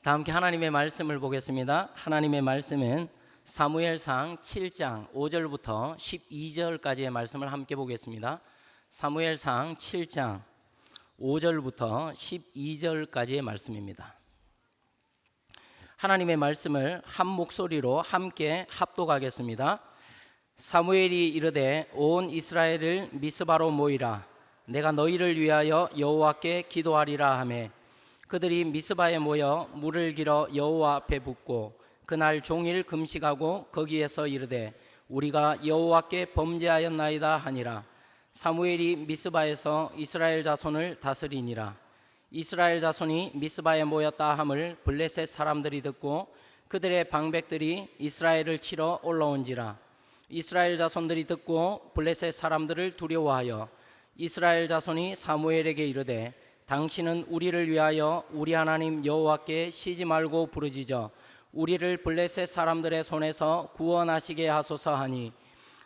다 함께 하나님의 말씀을 보겠습니다. 하나님의 말씀은 사무엘상 7장 5절부터 12절까지의 말씀을 함께 보겠습니다. 사무엘상 7장 5절부터 12절까지의 말씀입니다. 하나님의 말씀을 한 목소리로 함께 합독하겠습니다. 사무엘이 이르되 온 이스라엘을 미스바로 모이라. 내가 너희를 위하여 여호와께 기도하리라 하매 그들이 미스바에 모여 물을 길어 여호와 앞에 붓고 그날 종일 금식하고 거기에서 이르되 우리가 여호와께 범죄하였나이다 하니라. 사무엘이 미스바에서 이스라엘 자손을 다스리니라. 이스라엘 자손이 미스바에 모였다 함을 블레셋 사람들이 듣고 그들의 방백들이 이스라엘을 치러 올라온지라. 이스라엘 자손들이 듣고 블레셋 사람들을 두려워하여 이스라엘 자손이 사무엘에게 이르되 당신은 우리를 위하여 우리 하나님 여호와께 쉬지 말고 부르짖어 우리를 블레셋 사람들의 손에서 구원하시게 하소서 하니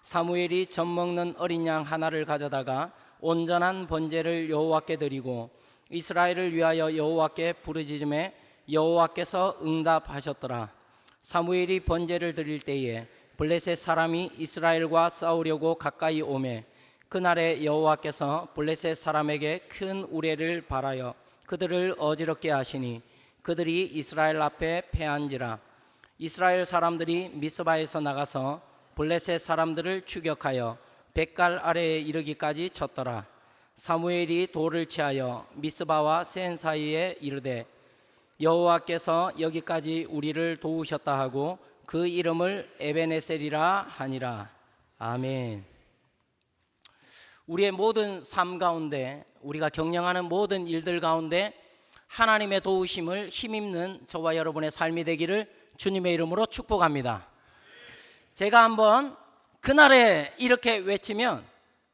사무엘이 젖먹는 어린 양 하나를 가져다가 온전한 번제를 여호와께 드리고 이스라엘을 위하여 여호와께 부르짖음에 여호와께서 응답하셨더라. 사무엘이 번제를 드릴 때에 블레셋 사람이 이스라엘과 싸우려고 가까이 오매 그날에 여호와께서 블레셋 사람에게 큰 우레를 발하여 그들을 어지럽게 하시니 그들이 이스라엘 앞에 패한지라. 이스라엘 사람들이 미스바에서 나가서 블레셋 사람들을 추격하여 뱃갈 아래에 이르기까지 쳤더라. 사무엘이 돌을 취하여 미스바와 센 사이에 이르되 여호와께서 여기까지 우리를 도우셨다 하고 그 이름을 에베네셀이라 하니라. 아멘. 우리의 모든 삶 가운데 우리가 경영하는 모든 일들 가운데 하나님의 도우심을 힘입는 저와 여러분의 삶이 되기를 주님의 이름으로 축복합니다. 제가 한번 그날에 이렇게 외치면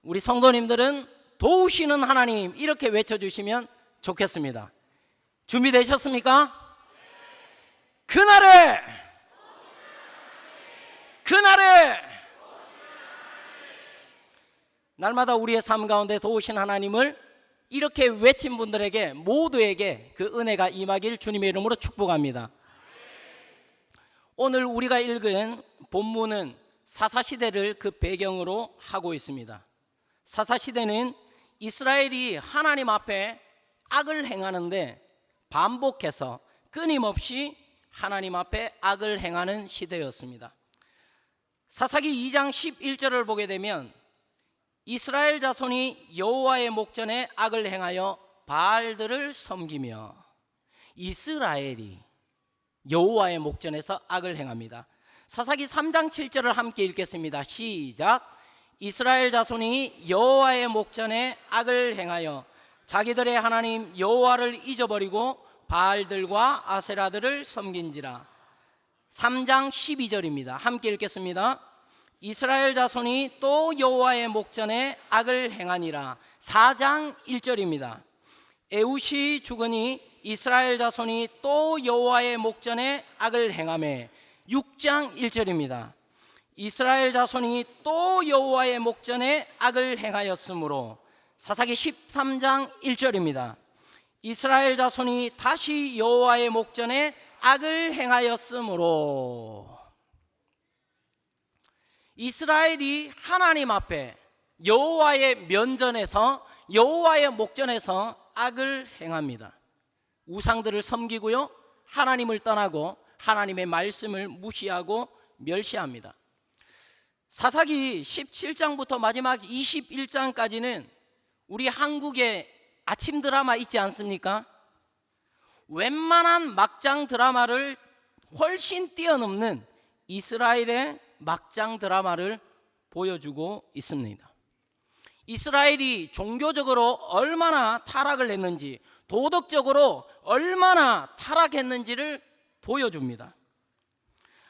우리 성도님들은 도우시는 하나님 이렇게 외쳐주시면 좋겠습니다. 준비되셨습니까? 그날에 날마다 우리의 삶 가운데 도우신 하나님을 이렇게 외친 분들에게 모두에게 그 은혜가 임하길 주님의 이름으로 축복합니다. 오늘 우리가 읽은 본문은 사사시대를 그 배경으로 하고 있습니다. 사사시대는 이스라엘이 하나님 앞에 악을 행하는데 반복해서 끊임없이 하나님 앞에 악을 행하는 시대였습니다. 사사기 2장 11절을 보게 되면 이스라엘 자손이 여호와의 목전에 악을 행하여 바알들을 섬기며 이스라엘이 여호와의 목전에서 악을 행합니다. 사사기 3장 7절을 함께 읽겠습니다. 시작. 이스라엘 자손이 여호와의 목전에 악을 행하여 자기들의 하나님 여호와를 잊어버리고 바알들과 아세라들을 섬긴지라. 3장 12절입니다. 함께 읽겠습니다. 이스라엘 자손이 또 여호와의 목전에 악을 행하니라. 4장 1절입니다. 에웃이 죽으니 이스라엘 자손이 또 여호와의 목전에 악을 행하매. 6장 1절입니다. 이스라엘 자손이 또 여호와의 목전에 악을 행하였으므로. 사사기 13장 1절입니다. 이스라엘 자손이 다시 여호와의 목전에 악을 행하였으므로. 이스라엘이 하나님 앞에 여호와의 면전에서 여호와의 목전에서 악을 행합니다. 우상들을 섬기고요, 하나님을 떠나고 하나님의 말씀을 무시하고 멸시합니다. 사사기 17장부터 마지막 21장까지는 우리 한국의 아침 드라마 있지 않습니까? 웬만한 막장 드라마를 훨씬 뛰어넘는 이스라엘의 막장 드라마를 보여주고 있습니다. 이스라엘이 종교적으로 얼마나 타락을 했는지, 도덕적으로 얼마나 타락했는지를 보여줍니다.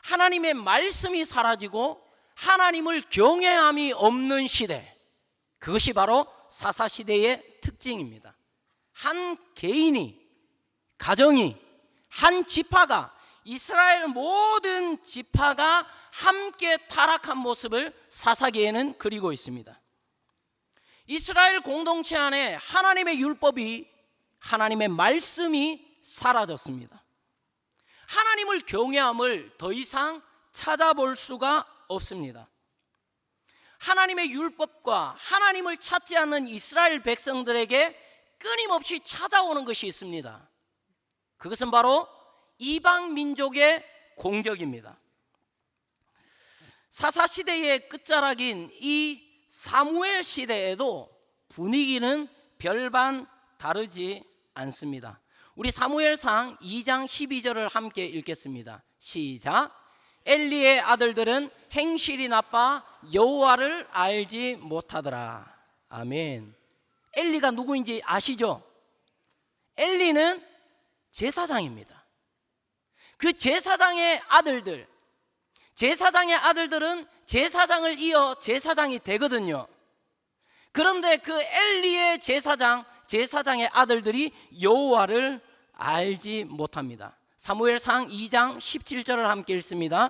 하나님의 말씀이 사라지고 하나님을 경외함이 없는 시대, 그것이 바로 사사시대의 특징입니다. 한 개인이, 가정이, 한 지파가, 이스라엘 모든 지파가 함께 타락한 모습을 사사기에는 그리고 있습니다. 이스라엘 공동체 안에 하나님의 율법이, 하나님의 말씀이 사라졌습니다. 하나님을 경외함을 더 이상 찾아볼 수가 없습니다. 하나님의 율법과 하나님을 찾지 않는 이스라엘 백성들에게 끊임없이 찾아오는 것이 있습니다. 그것은 바로 이방 민족의 공격입니다. 사사시대의 끝자락인 이 사무엘 시대에도 분위기는 별반 다르지 않습니다. 우리 사무엘상 2장 12절을 함께 읽겠습니다. 시작. 엘리의 아들들은 행실이 나빠 여호와를 알지 못하더라. 아멘. 엘리가 누구인지 아시죠? 엘리는 제사장입니다. 그 제사장의 아들들은 제사장을 이어 제사장이 되거든요. 그런데 그 엘리의 제사장의 아들들이 여호와를 알지 못합니다. 사무엘상 2장 17절을 함께 읽습니다.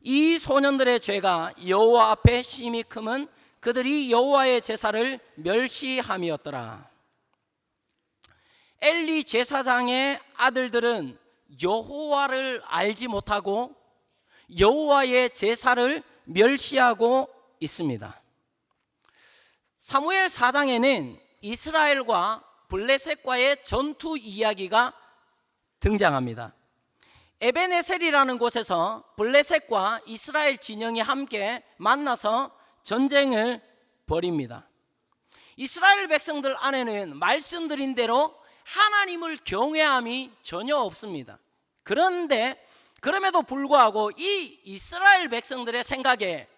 이 소년들의 죄가 여호와 앞에 심히 크면 그들이 여호와의 제사를 멸시함이었더라. 엘리 제사장의 아들들은 여호와를 알지 못하고 여호와의 제사를 멸시하고 있습니다. 사무엘 4장에는 이스라엘과 블레셋과의 전투 이야기가 등장합니다. 에베네셀이라는 곳에서 블레셋과 이스라엘 진영이 함께 만나서 전쟁을 벌입니다. 이스라엘 백성들 안에는 말씀드린 대로 하나님을 경외함이 전혀 없습니다. 그런데 그럼에도 불구하고 이 이스라엘 백성들의 생각에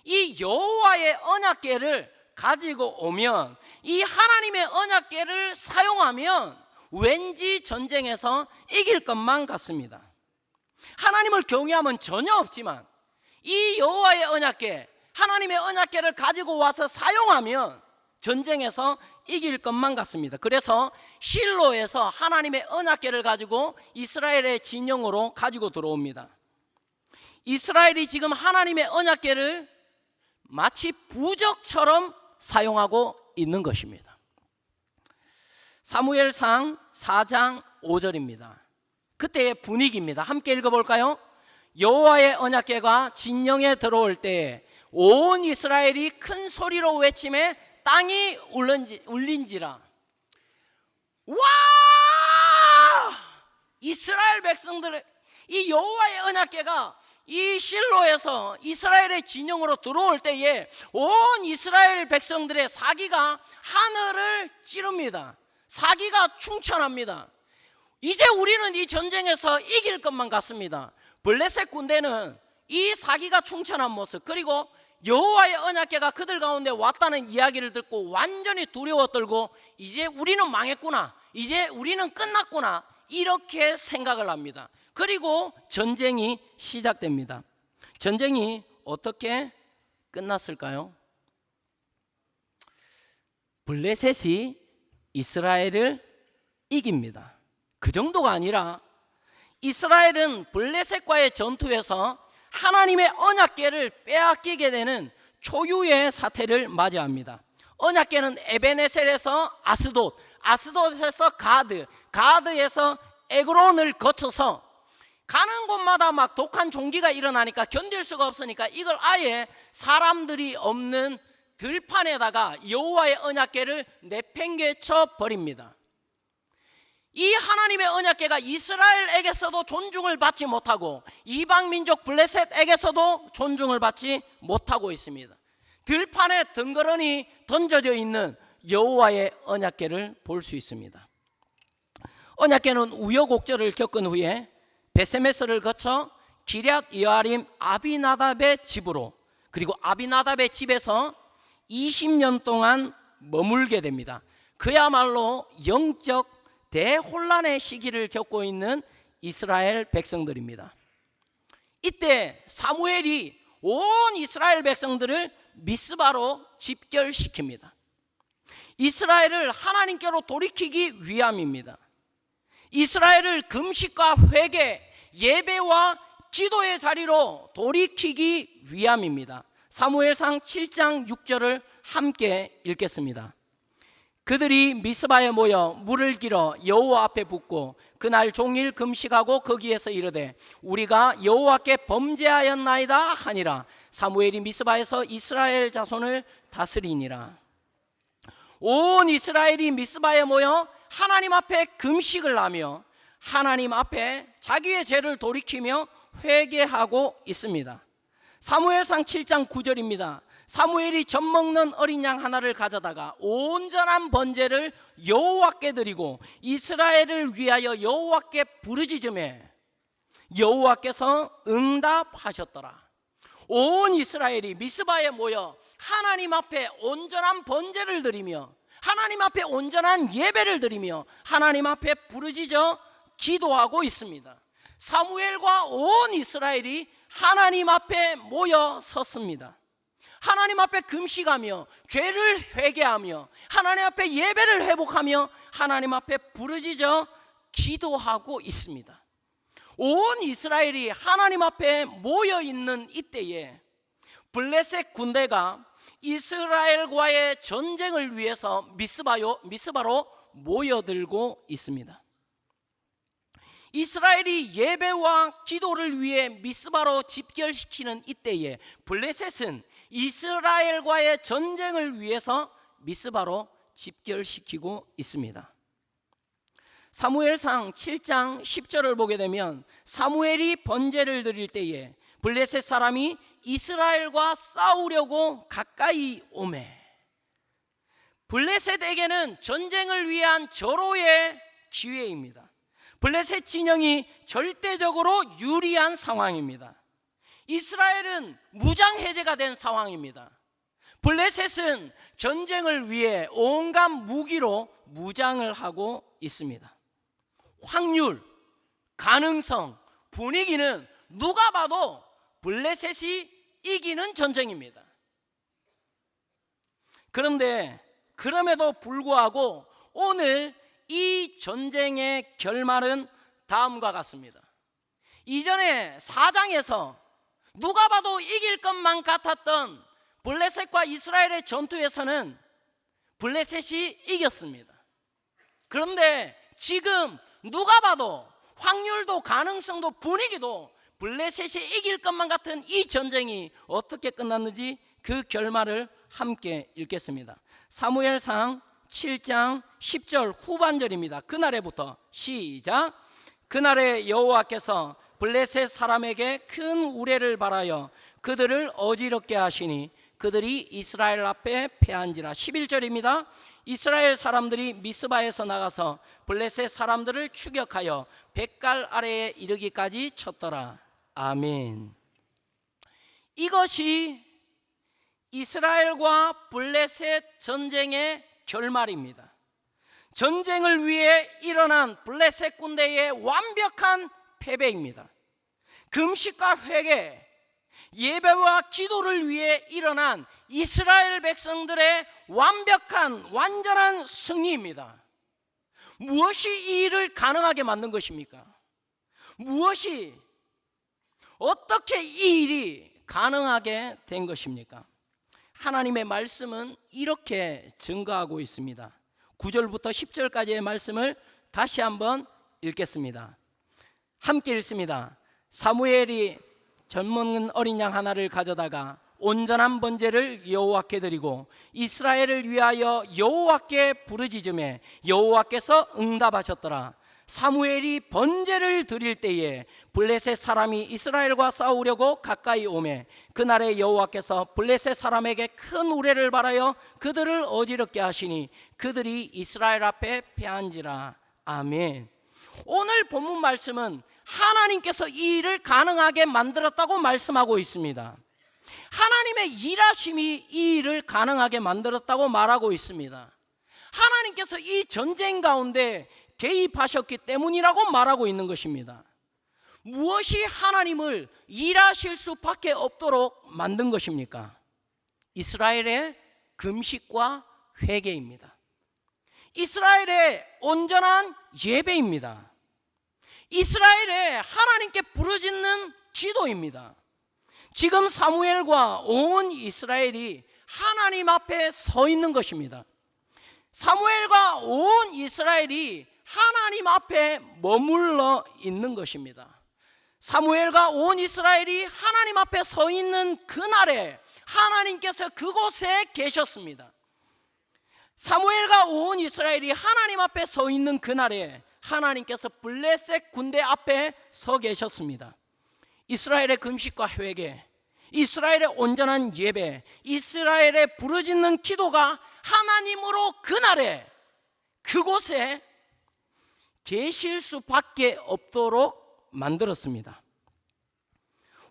이 여호와의 언약궤를 가지고 오면, 이 하나님의 언약궤를 사용하면 왠지 전쟁에서 이길 것만 같습니다. 하나님을 경외함은 전혀 없지만 이 여호와의 언약궤, 하나님의 언약궤를 가지고 와서 사용하면 전쟁에서 이길 것만 같습니다. 그래서 실로에서 하나님의 언약궤를 가지고 이스라엘의 진영으로 가지고 들어옵니다. 이스라엘이 지금 하나님의 언약궤를 마치 부적처럼 사용하고 있는 것입니다. 사무엘상 4장 5절입니다. 그때의 분위기입니다. 함께 읽어볼까요? 여호와의 언약궤가 진영에 들어올 때에 온 이스라엘이 큰 소리로 외치매 땅이 울린지라. 와! 이스라엘 백성들의 이 여호와의 언약궤가 이 실로에서 이스라엘의 진영으로 들어올 때에 온 이스라엘 백성들의 사기가 하늘을 찌릅니다. 사기가 충천합니다. 이제 우리는 이 전쟁에서 이길 것만 같습니다. 블레셋 군대는 이 사기가 충천한 모습, 그리고 여호와의 언약궤가 그들 가운데 왔다는 이야기를 듣고 완전히 두려워 떨고 이제 우리는 망했구나, 이제 우리는 끝났구나, 이렇게 생각을 합니다. 그리고 전쟁이 시작됩니다. 전쟁이 어떻게 끝났을까요? 블레셋이 이스라엘을 이깁니다. 그 정도가 아니라 이스라엘은 블레셋과의 전투에서 하나님의 언약궤를 빼앗기게 되는 초유의 사태를 맞이합니다. 언약궤는 에베네셀에서 아스돗, 아스돗에서 가드에서 에그론을 거쳐서 가는 곳마다 막 독한 종기가 일어나니까 견딜 수가 없으니까 이걸 아예 사람들이 없는 들판에다가 여호와의 언약궤를 내팽개쳐 버립니다. 이 하나님의 언약궤가 이스라엘에게서도 존중을 받지 못하고 이방 민족 블레셋에게서도 존중을 받지 못하고 있습니다. 들판에 덩그러니 던져져 있는 여호와의 언약궤를 볼 수 있습니다. 언약궤는 우여곡절을 겪은 후에 베세메스를 거쳐 기럇 여아림 아비나답의 집으로, 그리고 아비나답의 집에서 20년 동안 머물게 됩니다. 그야말로 영적 대혼란의 시기를 겪고 있는 이스라엘 백성들입니다. 이때 사무엘이 온 이스라엘 백성들을 미스바로 집결시킵니다. 이스라엘을 하나님께로 돌이키기 위함입니다. 이스라엘을 금식과 회개, 예배와 기도의 자리로 돌이키기 위함입니다. 사무엘상 7장 6절을 함께 읽겠습니다. 그들이 미스바에 모여 물을 길어 여호와 앞에 붓고 그날 종일 금식하고 거기에서 이르되 우리가 여호와께 범죄하였나이다 하니라. 사무엘이 미스바에서 이스라엘 자손을 다스리니라. 온 이스라엘이 미스바에 모여 하나님 앞에 금식을 하며 하나님 앞에 자기의 죄를 돌이키며 회개하고 있습니다. 사무엘상 7장 9절입니다. 사무엘이 젖먹는 어린 양 하나를 가져다가 온전한 번제를 여호와께 드리고 이스라엘을 위하여 여호와께 부르짖으매 여호와께서 응답하셨더라. 온 이스라엘이 미스바에 모여 하나님 앞에 온전한 번제를 드리며 하나님 앞에 온전한 예배를 드리며 하나님 앞에 부르짖어 기도하고 있습니다. 사무엘과 온 이스라엘이 하나님 앞에 모여 섰습니다. 하나님 앞에 금식하며 죄를 회개하며 하나님 앞에 예배를 회복하며 하나님 앞에 부르짖어 기도하고 있습니다. 온 이스라엘이 하나님 앞에 모여 있는 이때에 블레셋 군대가 이스라엘과의 전쟁을 위해서 미스바로 모여들고 있습니다. 이스라엘이 예배와 기도를 위해 미스바로 집결시키는 이때에 블레셋은 이스라엘과의 전쟁을 위해서 미스바로 집결시키고 있습니다. 사무엘상 7장 10절을 보게 되면 사무엘이 번제를 드릴 때에 블레셋 사람이 이스라엘과 싸우려고 가까이 오매. 블레셋에게는 전쟁을 위한 절호의 기회입니다. 블레셋 진영이 절대적으로 유리한 상황입니다. 이스라엘은 무장 해제가 된 상황입니다. 블레셋은 전쟁을 위해 온갖 무기로 무장을 하고 있습니다. 확률, 가능성, 분위기는 누가 봐도 블레셋이 이기는 전쟁입니다. 그런데 그럼에도 불구하고 오늘 이 전쟁의 결말은 다음과 같습니다. 이전에 4장에서 누가 봐도 이길 것만 같았던 블레셋과 이스라엘의 전투에서는 블레셋이 이겼습니다. 그런데 지금 누가 봐도 확률도 가능성도 분위기도 블레셋이 이길 것만 같은 이 전쟁이 어떻게 끝났는지 그 결말을 함께 읽겠습니다. 사무엘상 7장 10절 후반절입니다. 그날에부터 시작. 그날에 여호와께서 블레셋 사람에게 큰 우레를 발하여 그들을 어지럽게 하시니 그들이 이스라엘 앞에 패한지라. 11절입니다. 이스라엘 사람들이 미스바에서 나가서 블레셋 사람들을 추격하여 뱃갈 아래에 이르기까지 쳤더라. 아멘. 이것이 이스라엘과 블레셋 전쟁의 결말입니다. 전쟁을 위해 일어난 블레셋 군대의 완벽한 패배입니다. 금식과 회개, 예배와 기도를 위해 일어난 이스라엘 백성들의 완전한 승리입니다. 무엇이 이 일을 가능하게 만든 것입니까? 어떻게 이 일이 가능하게 된 것입니까? 하나님의 말씀은 이렇게 증거하고 있습니다. 9절부터 10절까지의 말씀을 다시 한번 읽겠습니다. 함께 읽습니다. 사무엘이 젖먹는 어린 양 하나를 가져다가 온전한 번제를 여호와께 드리고 이스라엘을 위하여 여호와께 부르짖으매 여호와께서 응답하셨더라. 사무엘이 번제를 드릴 때에 블레셋 사람이 이스라엘과 싸우려고 가까이 오매 그날에 여호와께서 블레셋 사람에게 큰 우레를 발하여 그들을 어지럽게 하시니 그들이 이스라엘 앞에 패한지라. 아멘. 오늘 본문 말씀은 하나님께서 이 일을 가능하게 만들었다고 말씀하고 있습니다. 하나님의 일하심이 이 일을 가능하게 만들었다고 말하고 있습니다. 하나님께서 이 전쟁 가운데 개입하셨기 때문이라고 말하고 있는 것입니다. 무엇이 하나님을 일하실 수밖에 없도록 만든 것입니까? 이스라엘의 금식과 회개입니다. 이스라엘의 온전한 예배입니다. 이스라엘의 하나님께 부르짖는 기도입니다. 지금 사무엘과 온 이스라엘이 하나님 앞에 서 있는 것입니다. 사무엘과 온 이스라엘이 하나님 앞에 머물러 있는 것입니다. 사무엘과 온 이스라엘이 하나님 앞에 서 있는 그날에 하나님께서 그곳에 계셨습니다. 사무엘과 온 이스라엘이 하나님 앞에 서 있는 그날에 하나님께서 블레셋 군대 앞에 서 계셨습니다. 이스라엘의 금식과 회개, 이스라엘의 온전한 예배, 이스라엘의 부르짖는 기도가 하나님으로 그날에 그곳에 계실 수밖에 없도록 만들었습니다.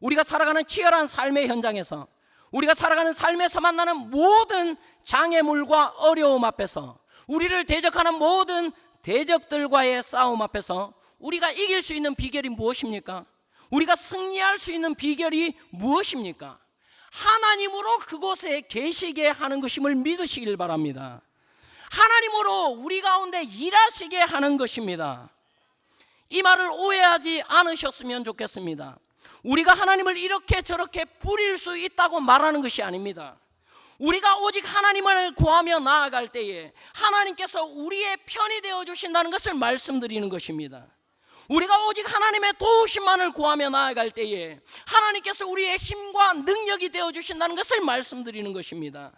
우리가 살아가는 치열한 삶의 현장에서, 우리가 살아가는 삶에서 만나는 모든 장애물과 어려움 앞에서, 우리를 대적하는 모든 대적들과의 싸움 앞에서 우리가 이길 수 있는 비결이 무엇입니까? 우리가 승리할 수 있는 비결이 무엇입니까? 하나님으로 그곳에 계시게 하는 것임을 믿으시길 바랍니다. 하나님으로 우리 가운데 일하시게 하는 것입니다. 이 말을 오해하지 않으셨으면 좋겠습니다. 우리가 하나님을 이렇게 저렇게 부릴 수 있다고 말하는 것이 아닙니다. 우리가 오직 하나님을 구하며 나아갈 때에 하나님께서 우리의 편이 되어 주신다는 것을 말씀드리는 것입니다. 우리가 오직 하나님의 도우심만을 구하며 나아갈 때에 하나님께서 우리의 힘과 능력이 되어 주신다는 것을 말씀드리는 것입니다.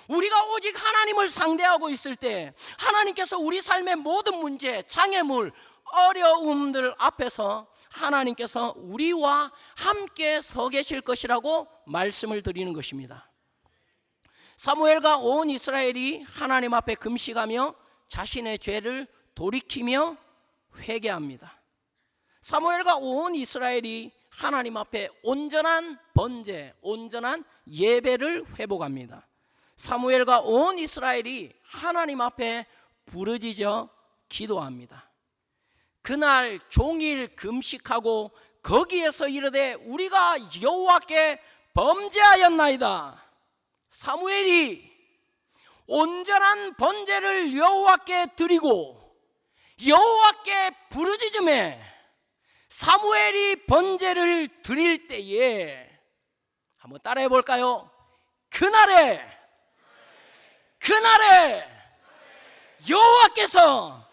우리가 오직 하나님을 상대하고 있을 때 하나님께서 우리 삶의 모든 문제, 장애물, 어려움들 앞에서 하나님께서 우리와 함께 서 계실 것이라고 말씀을 드리는 것입니다. 사무엘과 온 이스라엘이 하나님 앞에 금식하며 자신의 죄를 돌이키며 회개합니다. 사무엘과 온 이스라엘이 하나님 앞에 온전한 번제, 온전한 예배를 회복합니다. 사무엘과 온 이스라엘이 하나님 앞에 부르짖어 기도합니다. 그날 종일 금식하고 거기에서 이르되 우리가 여호와께 범죄하였나이다. 사무엘이 온전한 번제를 여호와께 드리고 여호와께 부르짖음에 사무엘이 번제를 드릴 때에 한번 따라해 볼까요? 그날에 여호와께서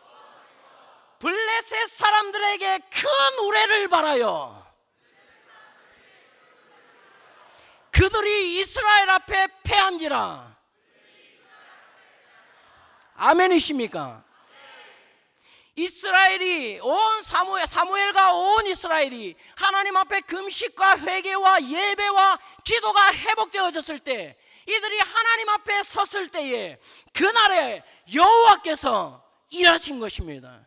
블레셋 사람들에게 큰 우레를 발하여 그들이 이스라엘 앞에 패한지라. 아멘이십니까? 이스라엘이 사무엘과 온 이스라엘이 하나님 앞에 금식과 회개와 예배와 기도가 회복되어졌을 때, 이들이 하나님 앞에 섰을 때에 그날에 여호와께서 일하신 것입니다.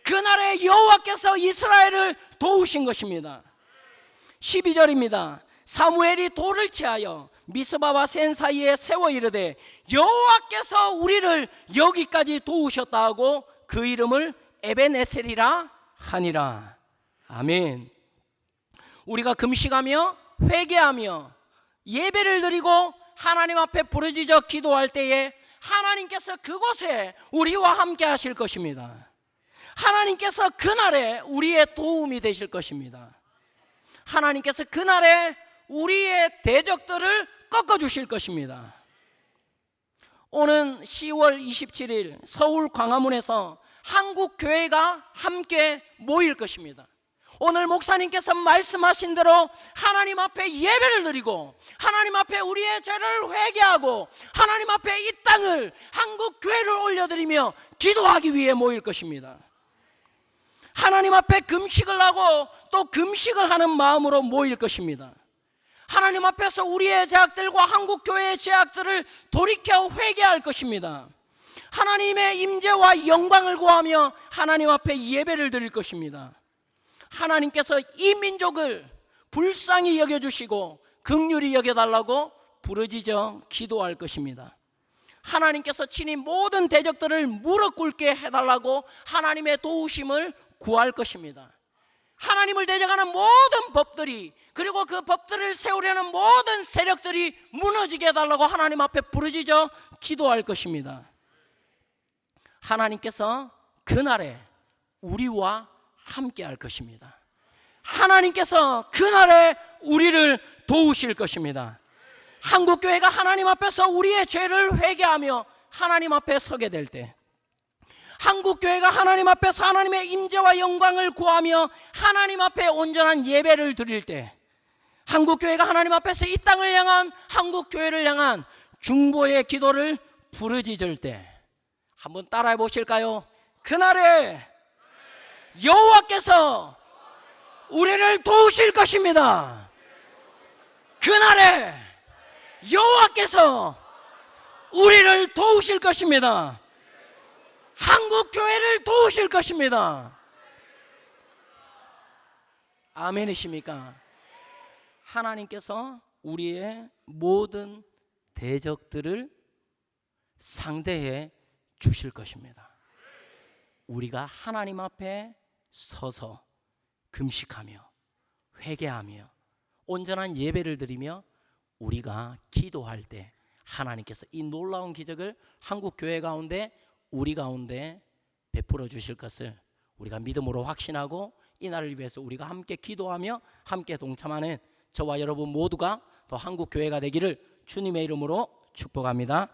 그날에 여호와께서 이스라엘을 도우신 것입니다. 12절입니다. 사무엘이 돌을 취하여 미스바와 센 사이에 세워 이르되 여호와께서 우리를 여기까지 도우셨다 하고 그 이름을 에벤에셀이라 하니라. 아멘. 우리가 금식하며 회개하며 예배를 드리고 하나님 앞에 부르짖어 기도할 때에 하나님께서 그곳에 우리와 함께 하실 것입니다. 하나님께서 그날에 우리의 도움이 되실 것입니다. 하나님께서 그날에 우리의 대적들을 꺾어주실 것입니다. 오는 10월 27일 서울 광화문에서 한국교회가 함께 모일 것입니다. 오늘 목사님께서 말씀하신 대로 하나님 앞에 예배를 드리고 하나님 앞에 우리의 죄를 회개하고 하나님 앞에 이 땅을 한국교회를 올려드리며 기도하기 위해 모일 것입니다. 하나님 앞에 금식을 하고 또 금식을 하는 마음으로 모일 것입니다. 하나님 앞에서 우리의 죄악들과 한국교회의 죄악들을 돌이켜 회개할 것입니다. 하나님의 임재와 영광을 구하며 하나님 앞에 예배를 드릴 것입니다. 하나님께서 이 민족을 불쌍히 여겨주시고 긍휼히 여겨달라고 부르짖어 기도할 것입니다. 하나님께서 친히 모든 대적들을 무릎 꿇게 해달라고 하나님의 도우심을 구할 것입니다. 하나님을 대적하는 모든 법들이, 그리고 그 법들을 세우려는 모든 세력들이 무너지게 해달라고 하나님 앞에 부르짖어 기도할 것입니다. 하나님께서 그날에 우리와 함께 할 것입니다. 하나님께서 그날에 우리를 도우실 것입니다. 한국교회가 하나님 앞에서 우리의 죄를 회개하며 하나님 앞에 서게 될 때, 한국교회가 하나님 앞에서 하나님의 임재와 영광을 구하며 하나님 앞에 온전한 예배를 드릴 때, 한국교회가 하나님 앞에서 이 땅을 향한, 한국교회를 향한 중보의 기도를 부르짖을 때, 한번 따라해 보실까요? 그날에 여호와께서 우리를 도우실 것입니다. 그날에 여호와께서 우리를 도우실 것입니다. 한국교회를 도우실 것입니다. 아멘이십니까? 하나님께서 우리의 모든 대적들을 상대해 주실 것입니다. 우리가 하나님 앞에 서서 금식하며 회개하며 온전한 예배를 드리며 우리가 기도할 때 하나님께서 이 놀라운 기적을 한국교회 가운데, 우리 가운데 베풀어 주실 것을 우리가 믿음으로 확신하고, 이날을 위해서 우리가 함께 기도하며 함께 동참하는 저와 여러분 모두가 더 한국교회가 되기를 주님의 이름으로 축복합니다.